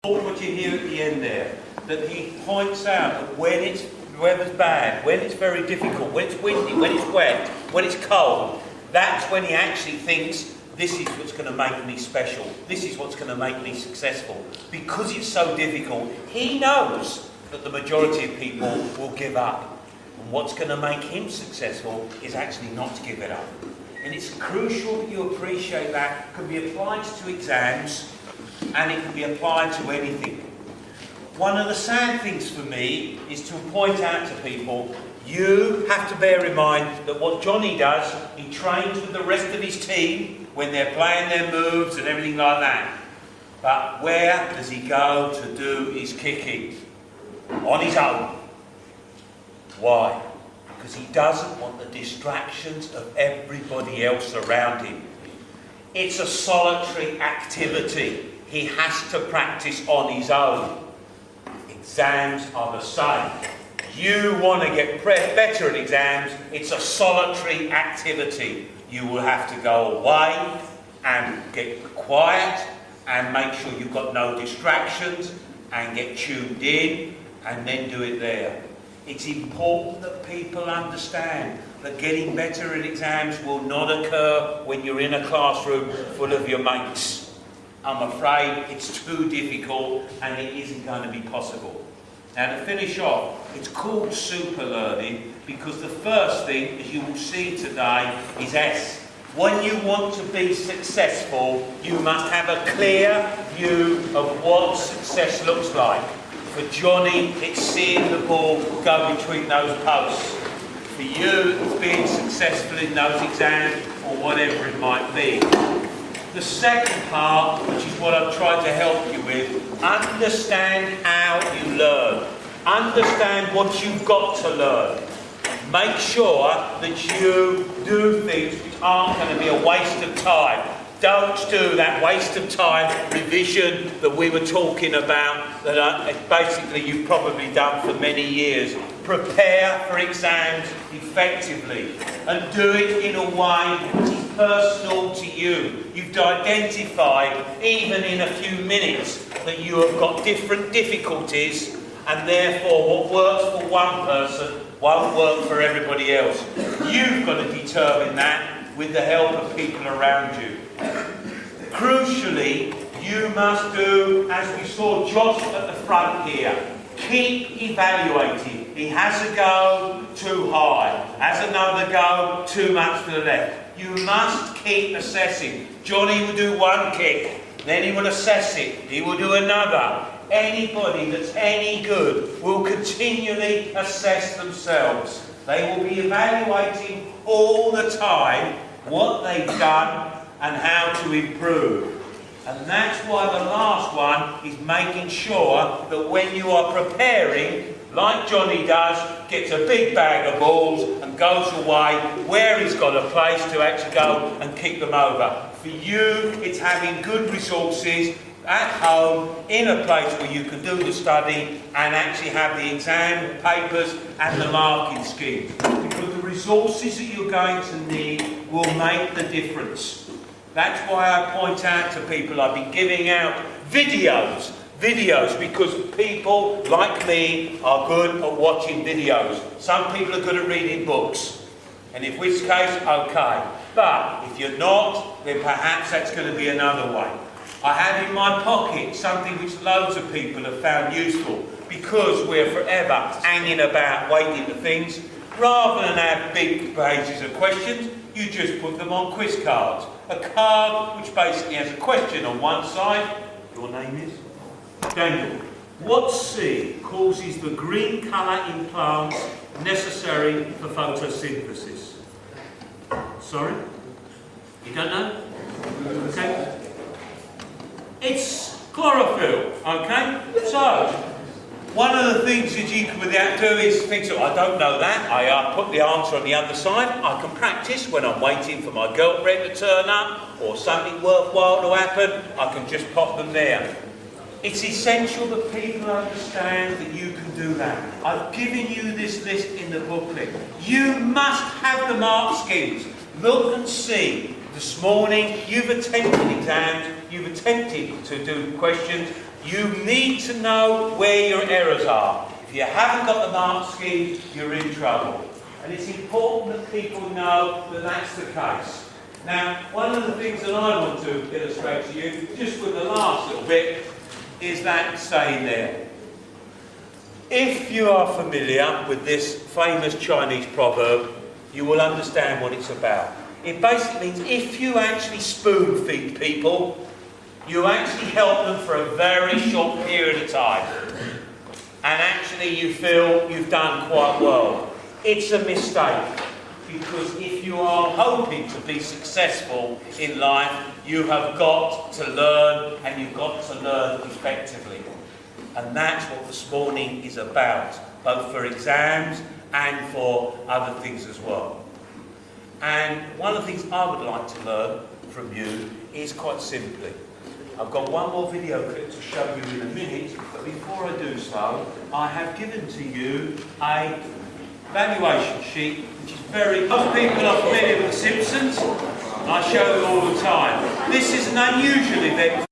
What you hear at the end there, that he points out that when the weather's bad, when it's very difficult, when it's windy, when it's wet, when it's cold, that's when he actually thinks, this is what's going to make me special, this is what's going to make me successful. Because it's so difficult, he knows that the majority of people will give up. And what's going to make him successful is actually not to give it up. And it's crucial that you appreciate that. It can be applied to exams, and it can be applied to anything. One of the sad things for me is to point out to people, you have to bear in mind that what Johnny does, he trains with the rest of his team when they're playing their moves and everything like that. But where does he go to do his kicking? On his own. Why? Because he doesn't want the distractions of everybody else around him. It's a solitary activity. He has to practice on his own. Exams are the same. You want to get better at exams, it's a solitary activity. You will have to go away and get quiet and make sure you've got no distractions and get tuned in and then do it there. It's important that people understand that getting better at exams will not occur when you're in a classroom full of your mates. I'm afraid it's too difficult and it isn't going to be possible. Now, to finish off, it's called SUPERlearning because the first thing, as you will see today, is S. When you want to be successful, you must have a clear view of what success looks like. For Johnny, it's seeing the ball go between those posts. For you, it's being successful in those exams or whatever it might be. The second part, which is what I've tried to help you with, understand how you learn. Understand what you've got to learn. Make sure that you do things which aren't going to be a waste of time. Don't do that waste of time revision that we were talking about, that basically you've probably done for many years. Prepare for exams effectively and do it in a way which is personal to you. You've identified, even in a few minutes, that you have got different difficulties and therefore what works for one person won't work for everybody else. You've got to determine that with the help of people around you. Crucially, you must do, as we saw Josh at the front here, keep evaluating. He has a go too high, has another go too much to the left. You must keep assessing. Johnny will do one kick, then he will assess it, he will do another. Anybody that's any good will continually assess themselves. They will be evaluating all the time what they've done and how to improve. And that's why the last one is making sure that when you are preparing, like Johnny does, gets a big bag of balls and goes away where he's got a place to actually go and kick them over. For you, it's having good resources at home, in a place where you can do the study and actually have the exam papers and the marking scheme. Because the resources that you're going to need will make the difference. That's why I point out to people, I've been giving out videos because people like me are good at watching videos. Some people are good at reading books, and in which case, okay. But if you're not, then perhaps that's going to be another way. I have in my pocket something which loads of people have found useful because we're forever hanging about waiting for things. Rather than have big pages of questions, you just put them on quiz cards. A card which basically has a question on one side. Your name is? Daniel. What seed causes the green colour in plants necessary for photosynthesis? Sorry? You don't know? Okay. It's chlorophyll, okay? So, one of the things that you can without do is think, so I don't know that, I put the answer on the other side, I can practice when I'm waiting for my girlfriend to turn up, or something worthwhile to happen, I can just pop them there. It's essential that people understand that you can do that. I've given you this list in the booklet. You must have the mark schemes. Look and see. This morning, you've attempted exams, you've attempted to do questions, You need to know where your errors are. If you haven't got the mark scheme, you're in trouble. And it's important that people know that that's the case. Now, one of the things that I want to illustrate to you, just with the last little bit, is that saying there. If you are familiar with this famous Chinese proverb, you will understand what it's about. It basically means if you actually spoon feed people, you actually help them for a very short period of time. And actually you feel you've done quite well. It's a mistake. Because if you are hoping to be successful in life, you have got to learn, and you've got to learn effectively. And that's what this morning is about, both for exams and for other things as well. And one of the things I would like to learn from you is quite simply, I've got one more video clip to show you in a minute, but before I do so, I have given to you a valuation sheet, which is most people are familiar with The Simpsons. I show it all the time. This is an unusual event.